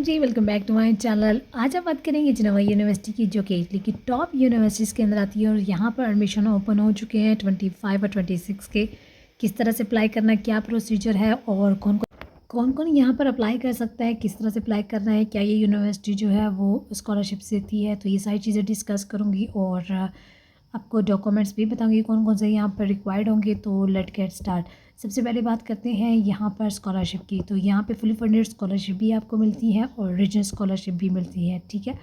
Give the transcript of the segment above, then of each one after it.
Ji, welcome back to my channel. आज हम बात करेंगे जिनेवा यूनिवर्सिटी की, जो कि इटली की टॉप यूनिवर्सिटीज़ के अंदर आती है और यहाँ पर एडमिशन ओपन हो चुके हैं 25 और 26 के। किस तरह से अप्लाई करना है, क्या प्रोसीजर है और कौन कौन यहाँ पर अप्लाई कर सकता है, किस तरह से अप्लाई करना है, क्या ये यूनिवर्सिटी जो है वो स्कॉलरशिप देती है, तो ये सारी चीज़ें डिस्कस करूँगी और आपको डॉक्यूमेंट्स भी बताऊँगी कौन कौन से यहाँ पर रिक्वायर्ड होंगे। तो लेट गेट स्टार्ट। सबसे पहले बात करते हैं यहाँ पर स्कॉलरशिप की। तो यहाँ पे फुली फंडेड स्कॉलरशिप भी आपको मिलती है और रीजनल स्कॉलरशिप भी मिलती है, ठीक है।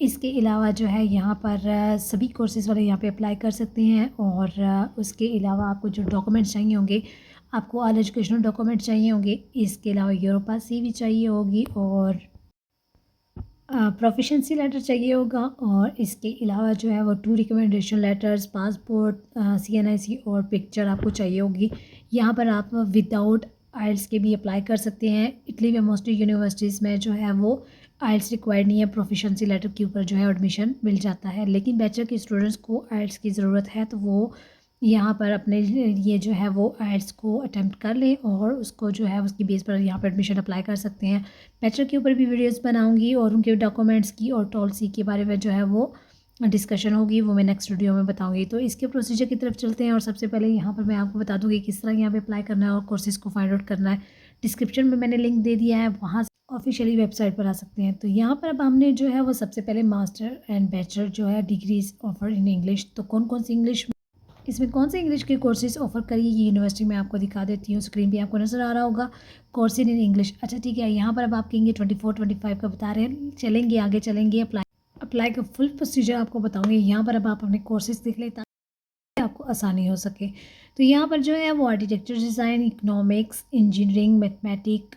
इसके अलावा जो है यहाँ पर सभी कोर्सेज़ वाले यहाँ पे अप्लाई कर सकते हैं और उसके अलावा आपको जो डॉक्यूमेंट्स चाहिए होंगे, आपको ऑल एजुकेशनल डॉक्यूमेंट चाहिए होंगे। इसके अलावा यूरोपा सी भी चाहिए होगी और प्रोफिशेंसी लेटर चाहिए होगा और इसके अलावा जो है वो 2 रिकमेंडेशन लेटर्स, पासपोर्ट, CNIC और पिक्चर आपको चाहिए होगी। यहाँ पर आप विदाउट आइल्स के भी अप्लाई कर सकते हैं। इटली में मोस्टली यूनिवर्सिटीज़ में जो है वो आइल्स रिक्वायर्ड नहीं है, प्रोफिशेंसी लेटर के ऊपर जो है एडमिशन मिल जाता है। लेकिन बैचलर के स्टूडेंट्स को आइल्स की ज़रूरत है, तो वो यहाँ पर अपने लिए जो है वो आइल्स को अटेम्प्ट कर लें और उसको जो है उसकी बेस पर यहाँ पर एडमिशन अप्लाई कर सकते हैं। बैचलर के ऊपर भी वीडियोस बनाऊंगी और उनके डॉक्यूमेंट्स की और टॉल सी के बारे में जो है वो डिस्कशन होगी, वो मैं नेक्स्ट वीडियो में बताऊंगी। तो इसके प्रोसीजर की तरफ चलते हैं और सबसे पहले यहाँ पर मैं आपको बता दूँगी किस तरह यहाँ पे अप्लाई करना है और कोर्सेज़ को फाइंड आउट करना है। डिस्क्रिप्शन में मैंने लिंक दे दिया है, वहाँ से ऑफिशियली वेबसाइट पर आ सकते हैं। तो यहाँ पर अब हमने जो है वो सबसे पहले मास्टर एंड बैचलर जो है डिग्रीज ऑफर इन इंग्लिश। तो कौन कौन सी इंग्लिश, इसमें कौन से इंग्लिश के कोर्सेज़ ऑफर करिए ये यूनिवर्सिटी में आपको दिखा देती हूँ। स्क्रीन पे आपको नज़र आ रहा होगा कोर्सेज इन इंग्लिश। अच्छा ठीक है, यहाँ पर अब आप कहेंगे 24-25 का बता रहे हैं, चलेंगे आगे चलेंगे। अप्लाई का फुल प्रोसीजर आपको बताऊँगी। यहाँ पर अब आप अपने कोर्सेज देख लें ताकि आपको आसानी हो सके। तो यहाँ पर जो है वो architecture design, economics, engineering, mathematic,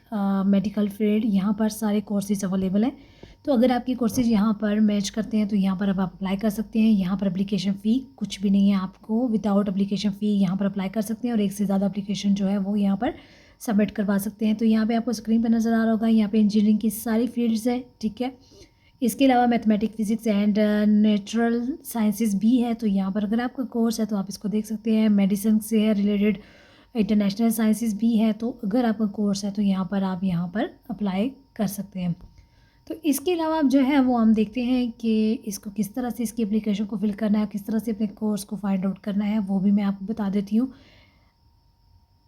medical field, यहाँ पर सारे कोर्सेज अवेलेबल हैं। तो अगर आपकी कोर्सेज यहाँ पर मैच करते हैं तो यहाँ पर अब आप अप्लाई कर सकते हैं। यहाँ पर एप्लीकेशन फ़ी कुछ भी नहीं है, आपको विदाउट एप्लीकेशन फ़ी यहाँ पर अप्लाई कर सकते हैं और एक से ज़्यादा एप्लीकेशन जो है वो यहाँ पर सबमिट करवा सकते हैं। तो यहाँ पे आपको स्क्रीन पर नज़र आ रहा होगा, यहाँ पे इंजीनियरिंग की सारी फील्ड्स हैं, ठीक है। इसके अलावा mathematics, physics and natural sciences भी है। तो यहाँ पर अगर आपका कोर्स है तो आप इसको देख सकते हैं। मेडिसिन से है रिलेटेड, इंटरनेशनल साइंसेस भी है। तो अगर आपका कोर्स है तो यहाँ पर आप यहाँ पर अप्लाई कर सकते हैं। तो इसके अलावा अब जो है वो हम देखते हैं कि इसको किस तरह से इसकी एप्लीकेशन को फिल करना है, किस तरह से अपने कोर्स को फाइंड आउट करना है, वो भी मैं आपको बता देती हूँ।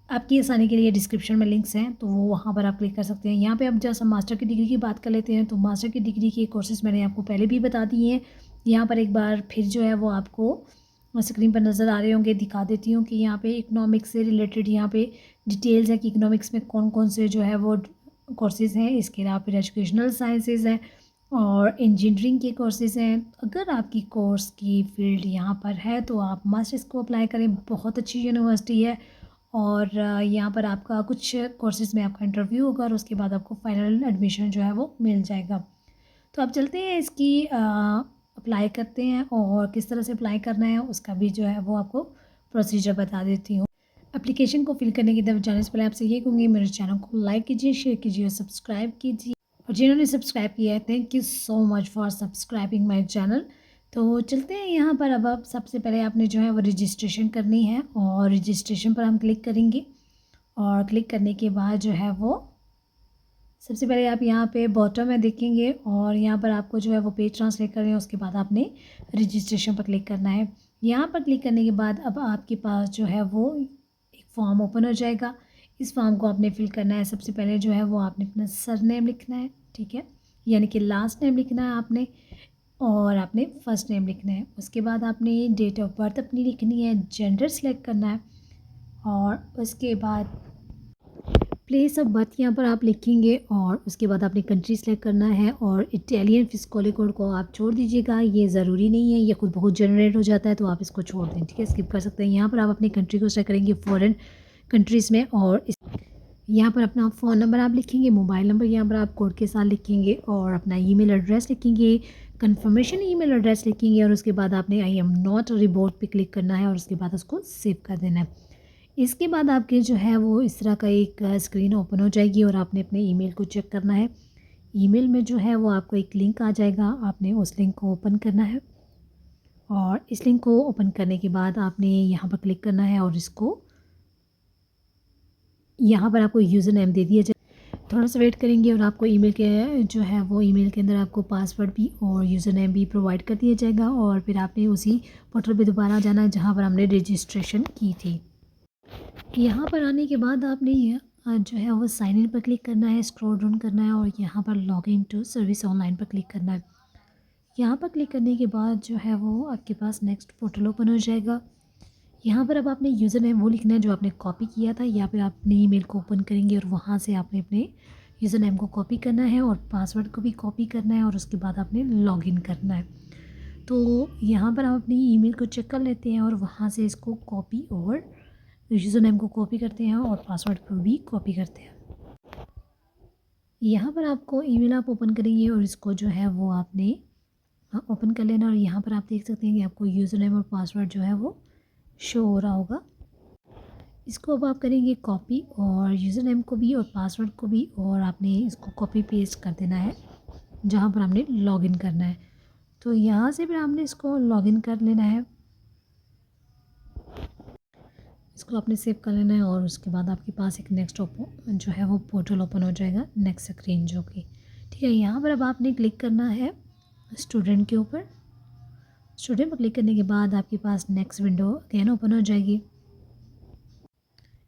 आपकी आसानी के लिए डिस्क्रिप्शन में लिंक्स हैं, तो वो वहाँ पर आप क्लिक कर सकते हैं। यहाँ पे अब जैसा मास्टर की डिग्री की बात कर लेते हैं, तो मास्टर की डिग्री के कोर्सेज़ मैंने आपको पहले भी बता दिए हैं। यहाँ पर एक बार फिर जो है वो आपको स्क्रीन पर नज़र आ रहे होंगे, दिखा देती हूँ कि यहाँ पे इकोनॉमिक्स से रिलेटेड यहाँ पे डिटेल्स है कि इकोनॉमिक्स में कौन कौन से जो है वो कोर्सेज़ हैं। इसके अलावा फिर एजुकेशनल साइंसेज़ हैं और इंजीनियरिंग के कोर्सेज़ हैं। अगर आपकी कोर्स की फील्ड यहाँ पर है तो आप मास्टर्स को अप्लाई करें, बहुत अच्छी यूनिवर्सिटी है। और यहाँ पर आपका कुछ कोर्सेज़ में आपका इंटरव्यू होगा और उसके बाद आपको फाइनल एडमिशन जो है वो मिल जाएगा। तो अब चलते हैं इसकी अप्लाई करते हैं और किस तरह से अप्लाई करना है उसका भी जो है वो आपको प्रोसीजर बता देती हूँ। एप्लीकेशन को फिल करने की तरफ जाने से पहले आपसे ये कहूँगी, मेरे चैनल को लाइक कीजिए, शेयर कीजिए और सब्सक्राइब कीजिए। और जिन्होंने सब्सक्राइब किया है, thank you so much for subscribing my channel. तो चलते हैं यहाँ पर। अब आप सबसे पहले आपने जो है वो रजिस्ट्रेशन करनी है और रजिस्ट्रेशन पर हम क्लिक करेंगे और क्लिक करने के बाद जो है वो सबसे पहले आप यहाँ पे बॉटम में देखेंगे और यहाँ पर आपको जो है वो पेज ट्रांसलेट करना है। उसके बाद आपने रजिस्ट्रेशन पर क्लिक करना है। यहाँ पर क्लिक करने के बाद अब आपके पास जो है वो एक फॉर्म ओपन हो जाएगा। इस फॉर्म को आपने फिल करना है। सबसे पहले जो है वो आपने अपना सरनेम लिखना है, ठीक है, यानी कि लास्ट नेम लिखना है आपने और आपने फर्स्ट नेम लिखना है। उसके बाद आपने डेट ऑफ बर्थ अपनी लिखनी है, जेंडर सेलेक्ट करना है और उसके बाद प्लेस ऑफ बर्थ यहाँ पर आप लिखेंगे और उसके बाद आपने कंट्री सेलेक्ट करना है और इटालियन फिस्कोली कोड को आप छोड़ दीजिएगा, ये ज़रूरी नहीं है, ये खुद बहुत जनरेट हो जाता है तो आप इसको छोड़ दें, ठीक है, स्किप कर सकते हैं। यहाँ पर आप अपनी कंट्री को सेलेक्ट करेंगे फॉरेन कंट्रीज़ में और यहाँ पर अपना फ़ोन नंबर आप लिखेंगे, मोबाइल नंबर यहाँ पर आप कोड के साथ लिखेंगे और अपना ईमेल एड्रेस लिखेंगे, कंफर्मेशन ईमेल एड्रेस लिखेंगे और उसके बाद आपने आई एम नॉट रिबोट पे क्लिक करना है और उसके बाद उसको सेव कर देना है। इसके बाद आपके जो है वो इस तरह का एक स्क्रीन ओपन हो जाएगी और आपने अपने ईमेल को चेक करना है। ईमेल में जो है वो आपको एक लिंक आ जाएगा, आपने उस लिंक को ओपन करना है और इस लिंक को ओपन करने के बाद आपने यहाँ पर क्लिक करना है और इसको यहाँ पर आपको यूज़र नेम दे दिया जाए। थोड़ा सा वेट करेंगे और आपको ईमेल के जो है वो ईमेल के अंदर आपको पासवर्ड भी और यूज़र नेम भी प्रोवाइड कर दिया जाएगा और फिर आपने उसी पोर्टल पे दोबारा जाना है जहाँ पर हमने रजिस्ट्रेशन की थी। यहाँ पर आने के बाद आपने जो है वो साइन इन पर क्लिक करना है, स्क्रॉल डाउन करना है और यहाँ पर log in to service online पर क्लिक करना है। यहाँ पर क्लिक करने के बाद जो है वो आपके पास नेक्स्ट पोर्टल ओपन हो जाएगा। यहाँ पर अब आपने यूज़र नेम वो लिखना है जो आपने कॉपी किया था, या फिर अपने ईमेल को ओपन करेंगे और वहाँ से आपने अपने यूज़र नेम को कॉपी करना है और पासवर्ड को भी कॉपी करना है और उसके बाद आपने लॉगिन करना है। तो यहाँ पर हम अपनी ईमेल को चेक कर लेते हैं और वहाँ से इसको कॉपी और यूज़र नेम को कॉपी करते हैं और पासवर्ड को भी कॉपी करते हैं। यहाँ पर आपको ईमेल आप ओपन करेंगे और इसको जो है वो आपने ओपन कर लेना और यहाँ पर आप देख सकते हैं कि आपको यूज़र नेम और पासवर्ड जो है वो शो हो रहा होगा। इसको अब आप करेंगे कॉपी और यूज़र नेम को भी और पासवर्ड को भी, और आपने इसको कॉपी पेस्ट कर देना है जहाँ पर हमने लॉगिन करना है। तो यहाँ से फिर आपने इसको लॉगिन कर लेना है, इसको आपने सेव कर लेना है और उसके बाद आपके पास एक नेक्स्ट जो है वो पोर्टल ओपन हो जाएगा, नेक्स्ट स्क्रीन जो कि ठीक है। यहाँ पर अब आपने क्लिक करना है स्टूडेंट के ऊपर। स्टूडेंट पर क्लिक करने के बाद आपके पास नेक्स्ट विंडो अगेन ओपन हो जाएगी।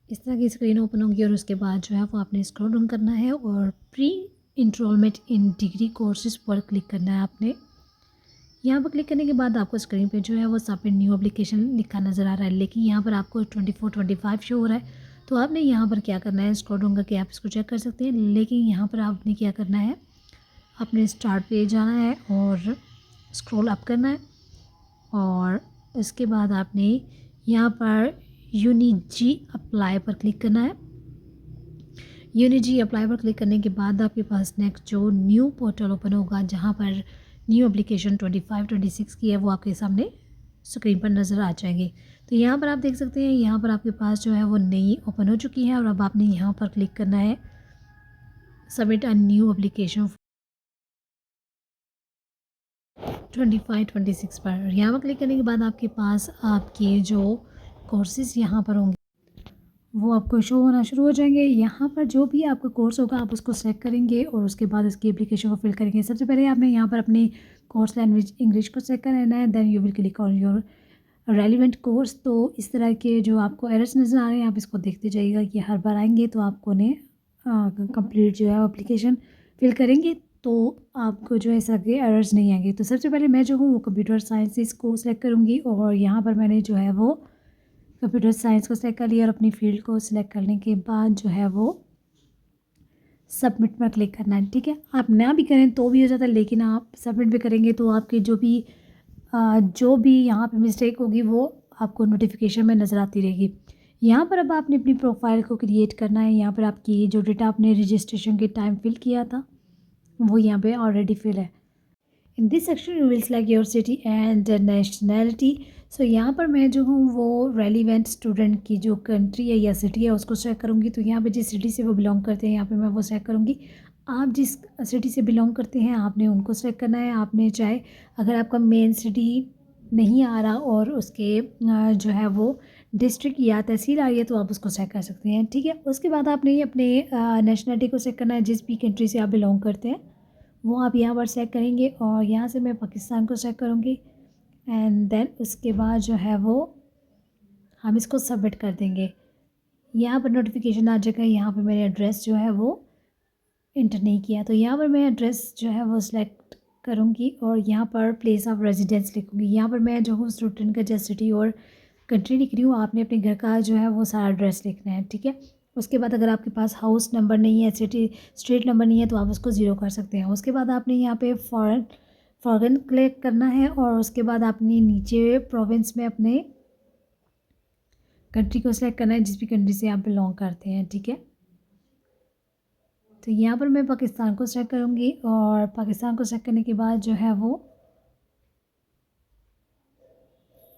इस तरह की स्क्रीन ओपन होगी और उसके बाद जो है वो आपने स्क्रॉल डाउन करना है और प्री इंट्रोलमेंट इन डिग्री कोर्सेज पर क्लिक करना है आपने। यहाँ पर क्लिक करने के बाद आपको स्क्रीन पे जो है वो सबमिट न्यू एप्लीकेशन लिखा नज़र आ रहा है, लेकिन यहाँ पर आपको 24-25 शो हो रहा है। तो आपने यहाँ पर क्या करना है, स्क्रॉल डाउन करके आप इसको चेक कर सकते हैं, लेकिन यहाँ पर आपने क्या करना है, आपने स्टार्ट पे जाना है और स्क्रॉल अप करना है और इसके बाद आपने यहाँ पर यूनिजी अप्लाई पर क्लिक करना है। यूनिजी अप्लाई पर क्लिक करने के बाद आपके पास नेक्स्ट जो न्यू पोर्टल ओपन होगा जहाँ पर न्यू एप्लीकेशन 25-26 की है वो आपके सामने स्क्रीन पर नज़र आ जाएंगे। तो यहाँ पर आप देख सकते हैं, यहाँ पर आपके पास जो है वो नई ओपन हो चुकी है और अब आपने यहाँ पर क्लिक करना है सबमिट अ न्यू एप्लीकेशन 25-26 पर। यहाँ पर क्लिक करने के बाद आपके पास आपके जो कोर्सेज़ यहाँ पर होंगे वो आपको शो होना शुरू हो जाएंगे। यहाँ पर जो भी आपका कोर्स होगा आप उसको सेलेक्ट करेंगे और उसके बाद उसकी एप्लीकेशन को फिल करेंगे। सबसे पहले आपने यहाँ पर अपने कोर्स लैंग्वेज इंग्लिश को सेलेक्ट कर लेना है, then you will click on your relevant course. तो इस तरह के जो आपको एरर्स नज़र आ रहे हैं आप इसको देखते जाइएगा कि हर बार आएंगे तो आपको ने कंप्लीट जो है एप्लीकेशन फिल करेंगे तो आपको जो है इस तरह के एरर्स नहीं आएंगे। तो सबसे पहले मैं जो हूँ वो कंप्यूटर साइंस को सिलेक्ट करूँगी और यहाँ पर मैंने जो है वो कंप्यूटर साइंस को सिलेक्ट कर लिया और अपनी फील्ड को सिलेक्ट करने के बाद जो है वो सबमिट पर क्लिक करना है। ठीक है, आप ना भी करें तो भी हो जाता है, लेकिन आप सबमिट भी करेंगे तो आपकी जो भी यहाँ पे मिस्टेक होगी वो आपको नोटिफिकेशन में नज़र आती रहेगी। यहाँ पर अब आपने अपनी प्रोफाइल को क्रिएट करना है। यहाँ पर आपकी जो डेटा आपने रजिस्ट्रेशन के टाइम फिल किया था वो यहाँ पे ऑलरेडी फिल है। In this section you will select your city and nationality. So यहाँ पर मैं जो हूँ वो रेलिवेंट स्टूडेंट की जो कंट्री है या सिटी है उसको सेलेक्ट करूँगी। तो यहाँ पे जिस सिटी से वो बिलोंग करते हैं यहाँ पे मैं वो सेलेक्ट करूँगी। आप जिस सिटी से बिलोंग करते हैं आपने उनको सेलेक्ट करना है। आपने चाहे अगर आपका मेन सिटी नहीं आ रहा और उसके जो है वो डिस्ट्रिक्ट या तहसील आ रही है तो आप उसको सेलेक्ट कर सकते हैं। ठीक है, उसके बाद आपने अपने नेशनलिटी को सेलेक्ट करना है, जिस भी कंट्री से आप बिलोंग करते हैं वो आप यहाँ पर सेलेक्ट करेंगे और यहाँ से मैं पाकिस्तान को सेलेक्ट करूँगी एंड देन उसके बाद जो है वो हम इसको सबमिट कर देंगे। यहाँ पर नोटिफिकेशन आ जाएगा। यहाँ पर मेरे एड्रेस जो है वो इंटर नहीं किया तो यहाँ पर मैं एड्रेस जो है वो सिलेक्ट करूँगी और यहाँ पर प्लेस ऑफ रेजिडेंस लिखूँगी। यहाँ पर मैं जो हूँ स्टूडेंट का जैसे सिटी और कंट्री लिख रही हूँ, आपने अपने घर का जो है वो सारा एड्रेस लिखना है। ठीक है, उसके बाद अगर आपके पास हाउस नंबर नहीं है, स्ट्रीट नंबर नहीं है तो आप उसको 0 कर सकते हैं। उसके बाद आपने यहाँ पे फॉरेन क्लिक करना है और उसके बाद आपने नीचे प्रोविंस में अपने कंट्री को सिलेक्ट करना है, जिस भी कंट्री से आप बिलोंग करते हैं। ठीक है, तो यहाँ पर मैं पाकिस्तान को सेलेक्ट करूँगी और पाकिस्तान को सेलेक्ट करने के बाद जो है वो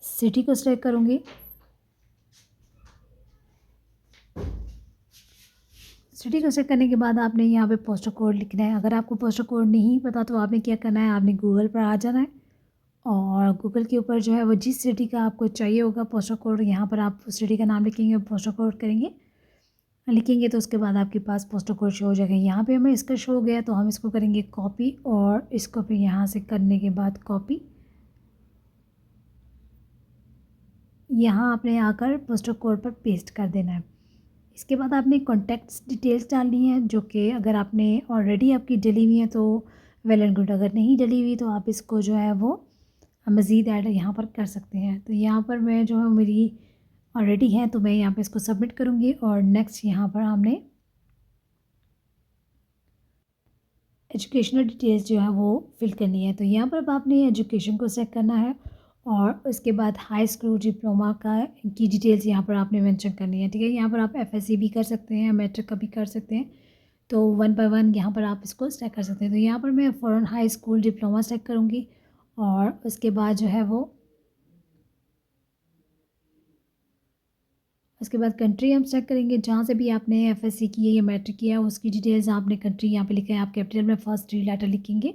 सिटी को सिलेक्ट करूँगी। सिटी को सेलेक्ट करने के बाद आपने यहाँ पे पोस्टल कोड लिखना है। अगर आपको पोस्टल कोड नहीं पता तो आपने क्या करना है, आपने गूगल पर आ जाना है और गूगल के ऊपर जो है वो जिस सिटी का आपको चाहिए होगा पोस्टल कोड, यहाँ पर आप उस सिटी का नाम लिखेंगे और पोस्टल कोड करेंगे लिखेंगे तो उसके बाद आपके पास पोस्टल कोड शो हो जाएगा। यहाँ पे हमें इसका शो हो गया तो हम इसको करेंगे कॉपी और इसको फिर यहाँ से करने के बाद कॉपी, यहाँ आपने आकर पोस्टल कोड पर पेस्ट कर देना है। इसके बाद आपने कॉन्टैक्ट्स डिटेल्स डालनी है, जो कि अगर आपने ऑलरेडी आपकी डली हुई है तो वेल एंड गुड, अगर नहीं डली हुई तो आप इसको जो है वो मज़ीद ऐड यहाँ पर कर सकते हैं। तो यहाँ पर मैं जो है मेरी ऑलरेडी है तो मैं यहाँ पे इसको सबमिट करूँगी और नेक्स्ट यहाँ पर हमने एजुकेशनल डिटेल्स जो है वो फिल करनी है। तो यहाँ पर अब आपने एजुकेशन को सेट करना है और उसके बाद हाई स्कूल डिप्लोमा का की डिटेल्स यहाँ पर आपने मेंशन करनी है, ठीक है। यहाँ पर आप एफएससी भी कर सकते हैं, मैट्रिक का भी कर सकते हैं, तो 1 बाय 1 यहाँ पर आप इसको सेलेक्ट कर सकते हैं। तो यहाँ पर मैं foreign high school diploma select करूँगी और उसके बाद जो है वो उसके बाद कंट्री हम चेक करेंगे जहाँ से भी आपने एफएससी की है या मैट्रिक किया है उसकी डिटेल्स आपने कंट्री यहाँ पे लिखा है, आप कैपिटल में फर्स्ट 3 लेटर लिखेंगे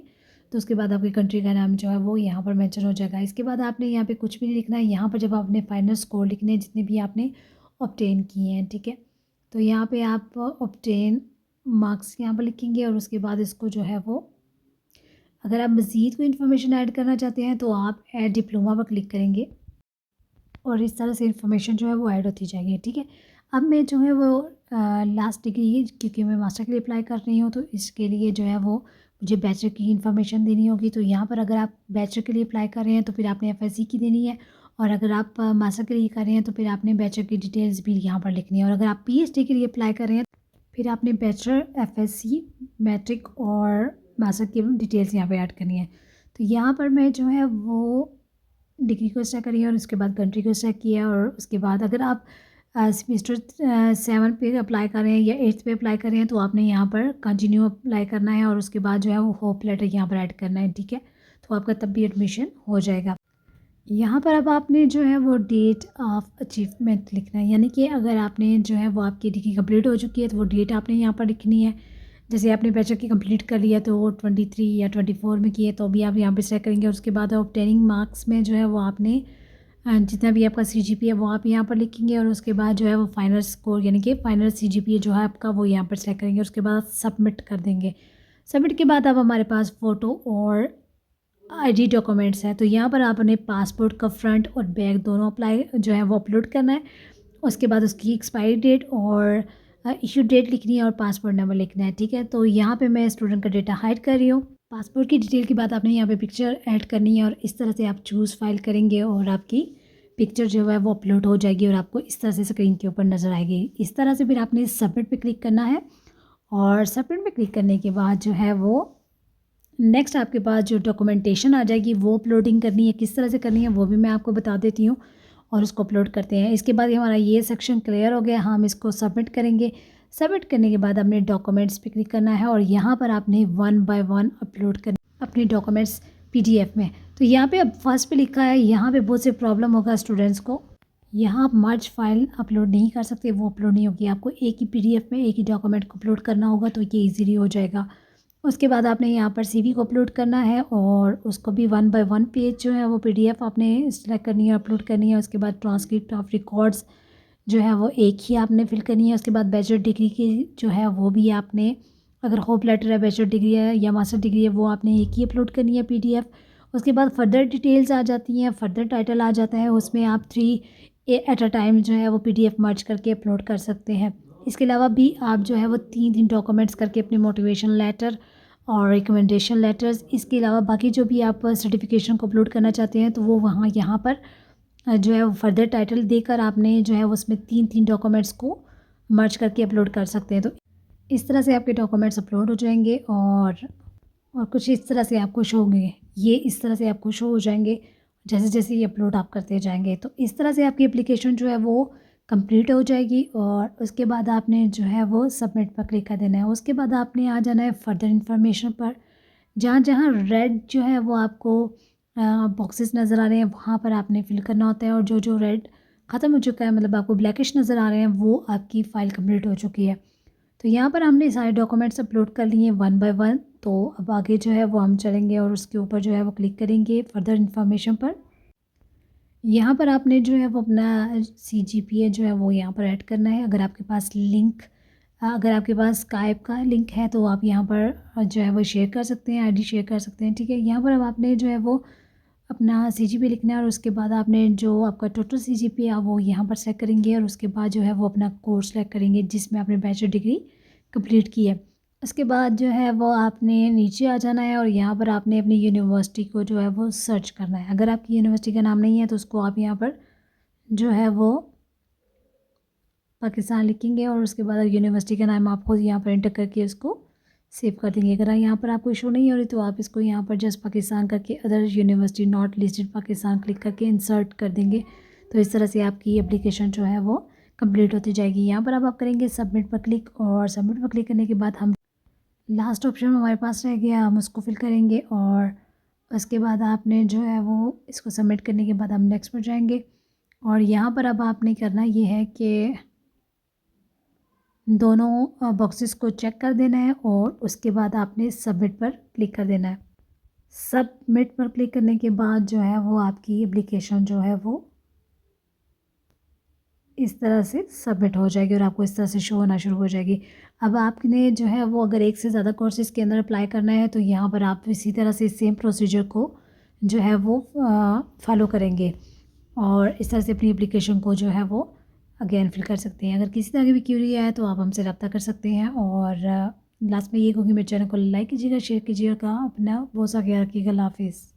तो उसके बाद आपकी कंट्री का नाम जो है वो यहाँ पर मेंशन हो जाएगा। इसके बाद आपने यहाँ पे कुछ भी नहीं लिखना है, यहाँ पर जब आपने फाइनल स्कोर लिखने हैं जितने भी आपने ऑब्टेन किए हैं, ठीक है। तो यहाँ पर आप ऑब्टेन मार्क्स यहाँ पर लिखेंगे और उसके बाद इसको जो है वो अगर आप मज़ीद कोई इन्फॉर्मेशन ऐड करना चाहते हैं तो आप ऐड डिप्लोमा पर क्लिक करेंगे और इस तरह से इन्फॉर्मेशन जो है वो ऐड होती जाएगी, ठीक है। अब मैं जो है वो लास्ट डिग्री, क्योंकि मैं मास्टर के लिए अप्लाई कर रही हूँ तो इसके लिए जो है वो मुझे बैचलर की इन्फॉर्मेशन देनी होगी। तो यहाँ पर अगर आप बैचलर के लिए अप्लाई कर रहे हैं तो फिर आपने एफएससी की देनी है और अगर आप मास्टर के लिए कर रहे हैं तो फिर आपने बैचलर की डिटेल्स भी यहाँ पर लिखनी है और अगर आप पीएचडी के लिए अप्लाई कर रहे हैं फिर आपने बैचलर, एफएससी, मैट्रिक और मास्टर की डिटेल्स यहाँ पर ऐड करनी है। तो यहाँ पर मैं जो है वो डिग्री को सेलेक्ट करिए और उसके बाद कंट्री को सेलेक्ट किया और उसके बाद अगर आप सेमेस्टर 7 पे अप्लाई कर रहे हैं या 8th पे अप्लाई कर रहे हैं तो आपने यहाँ पर कंटिन्यू अप्लाई करना है और उसके बाद जो है वो होप लेटर यहाँ पर ऐड करना है, ठीक है। तो आपका तब भी एडमिशन हो जाएगा। यहाँ पर अब आपने जो है वो डेट ऑफ अचीवमेंट लिखना है, यानी कि अगर आपने जो है वो आपकी डिग्री कंप्लीट हो चुकी है तो वो डेट आपने यहाँ पर लिखनी है। जैसे आपने बैचलर की कंप्लीट कर लिया तो वो 23 या 24 में किए तो भी आप यहाँ पे सेलेक्ट करेंगे और उसके बाद ऑब्टेनिंग मार्क्स में जो है वो आपने जितना भी आपका सीजीपीए है वो आप यहाँ पर लिखेंगे और उसके बाद जो है वो फाइनल स्कोर यानी कि फाइनल सीजीपीए जो है आपका वो यहाँ पर सेलेक्ट करेंगे, उसके बाद सबमिट कर देंगे। सबमिट के बाद अब हमारे पास फ़ोटो और आईडी डॉक्यूमेंट्स है। तो यहाँ पर आपने पासपोर्ट का फ्रंट और बैक दोनों अप्लाई जो है वो अपलोड करना है। उसके बाद उसकी एक्सपायरी डेट और इशू डेट लिखनी है और पासपोर्ट नंबर लिखना है, ठीक है। तो यहाँ पे मैं स्टूडेंट का डेटा हाइड कर रही हूँ। पासपोर्ट की डिटेल के बाद आपने यहाँ पे पिक्चर ऐड करनी है और इस तरह से आप चूज़ फाइल करेंगे और आपकी पिक्चर जो है वो अपलोड हो जाएगी और आपको इस तरह से स्क्रीन के ऊपर नज़र आएगी। इस तरह से फिर आपने सबमिट पे क्लिक करना है और सबमिट पे क्लिक करने के बाद जो है वो नेक्स्ट आपके पास जो डॉक्यूमेंटेशन आ जाएगी वो अपलोडिंग करनी है। किस तरह से करनी है वो भी मैं आपको बता देती हूँ और उसको अपलोड करते हैं। इसके बाद हमारा ये सेक्शन क्लियर हो गया, हम इसको सबमिट करेंगे। सबमिट करने के बाद आपने डॉक्यूमेंट्स पे क्लिक करना है और यहाँ पर आपने 1 बाय 1 अपलोड करना अपने डॉक्यूमेंट्स पीडीएफ में। तो यहाँ पे अब फर्स्ट पे लिखा है, यहाँ पे बहुत से प्रॉब्लम होगा स्टूडेंट्स को, यहाँ आप मर्ज फाइल अपलोड नहीं कर सकते, वो अपलोड नहीं होगी। आपको एक ही पीडीएफ में एक ही डॉक्यूमेंट को अपलोड करना होगा तो ये ईजीली हो जाएगा। उसके बाद आपने यहाँ पर सीवी को अपलोड करना है और उसको भी 1 बाय 1 पेज जो है वो पीडीएफ आपने सेलेक्ट करनी है, अपलोड करनी है। उसके बाद ट्रांसक्रिप्ट ऑफ रिकॉर्ड्स जो है वो एक ही आपने फिल करनी है। उसके बाद बैचलर डिग्री की जो है वो भी आपने, अगर होप लेटर है, बैचलर डिग्री है या मास्टर डिग्री है, वो आपने एक ही अपलोड करनी है पीडीएफ। उसके बाद फर्दर डिटेल्स आ जाती हैं, फर्दर टाइटल आ जाता है, उसमें आप 3 एट अ टाइम जो है वो पीडीएफ मर्ज करके अपलोड कर सकते हैं। इसके अलावा भी आप जो है वो 3 डॉक्यूमेंट्स करके अपने मोटिवेशन लेटर और रिकमेंडेशन लेटर्स, इसके अलावा बाकी जो भी आप सर्टिफिकेशन को अपलोड करना चाहते हैं तो वो वहाँ यहाँ पर जो है वो फर्दर टाइटल देकर आपने जो है उसमें 3 डॉक्यूमेंट्स को मर्ज करके अपलोड कर सकते हैं। तो इस तरह से आपके डॉक्यूमेंट्स अपलोड हो जाएंगे और कुछ इस तरह से आपको शो होंगे, ये इस तरह से आपको शो हो जाएंगे जैसे जैसे ये अपलोड आप करते जाएंगे। तो इस तरह से आपकी एप्लीकेशन जो है वो कंप्लीट हो जाएगी और उसके बाद आपने जो है वो सबमिट पर क्लिक कर देना है। उसके बाद आपने आ जाना है फर्दर इन्फॉर्मेशन पर, जहाँ जहाँ रेड जो है वो आपको बॉक्सेस नज़र आ रहे हैं वहाँ पर आपने फिल करना होता है और जो जो रेड ख़त्म हो चुका है, मतलब आपको ब्लैकिश नज़र आ रहे हैं, वो आपकी फ़ाइल कंप्लीट हो चुकी है। तो यहाँ पर हमने सारे डॉक्यूमेंट्स अपलोड कर लिए 1 बाय 1। तो अब आगे जो है वो हम चलेंगे और उसके ऊपर जो है वो क्लिक करेंगे फर्दर इन्फॉर्मेशन पर। यहाँ पर आपने जो है वो अपना सीजीपीए जो है वो यहाँ पर ऐड करना है। अगर आपके पास लिंक अगर आपके पास स्काइप का लिंक है तो आप यहाँ पर जो है वो शेयर कर सकते हैं, आईडी शेयर कर सकते हैं, ठीक है। यहाँ पर अब आपने जो है वो अपना सीजीपी लिखना है और उसके बाद आपने जो आपका टोटल सीजीपी है वो यहाँ पर सेलेक्ट करेंगे और उसके बाद जो है वो अपना कोर्स सेलेक्ट करेंगे जिसमें आपने बैचलर डिग्री कंप्लीट की है। उसके बाद जो है वो आपने नीचे आ जाना है और यहाँ पर आपने अपनी यूनिवर्सिटी को जो है वो सर्च करना है। अगर आपकी यूनिवर्सिटी का नाम नहीं है तो उसको आप यहाँ पर जो है वो पाकिस्तान लिखेंगे और उसके बाद यूनिवर्सिटी का नाम आपको यहाँ पर एंटर करके उसको सेव कर देंगे। अगर यहाँ पर आपको इशू नहीं हो रही तो आप इसको यहाँ पर जस्ट पाकिस्तान करके other university not listed Pakistan click करके इंसर्ट कर देंगे। तो इस तरह से आपकी एप्लीकेशन जो है वो कंप्लीट होती जाएगी। यहाँ पर अब आप करेंगे सबमिट पर क्लिक और सबमिट पर क्लिक करने के बाद हम लास्ट ऑप्शन हमारे पास रह गया, हम उसको फिल करेंगे और उसके बाद आपने जो है वो इसको सबमिट करने के बाद हम नेक्स्ट पर जाएंगे। और यहाँ पर अब आपने करना ये है कि दोनों बॉक्सेस को चेक कर देना है और उसके बाद आपने सबमिट पर क्लिक कर देना है। सबमिट पर क्लिक करने के बाद जो है वो आपकी एप्लीकेशन जो है वो इस तरह से सबमिट हो जाएगी और आपको इस तरह से शो होना शुरू हो जाएगी। अब आपने जो है वो अगर एक से ज़्यादा कोर्सेज़ के अंदर अप्लाई करना है तो यहाँ पर आप इसी तरह से सेम प्रोसीजर को जो है वो फॉलो करेंगे और इस तरह से अपनी एप्लीकेशन को जो है वो अगेन फिल कर सकते हैं। अगर किसी तरह की भी क्यूरी है तो आप हमसे रब्ता कर सकते हैं और लास्ट में ये कहूँगी मेरे चैनल को लाइक कीजिएगा, शेयर कीजिएगा, अपना बहुत सा ख्याल रखिएगा। अल्लाह हाफिज़।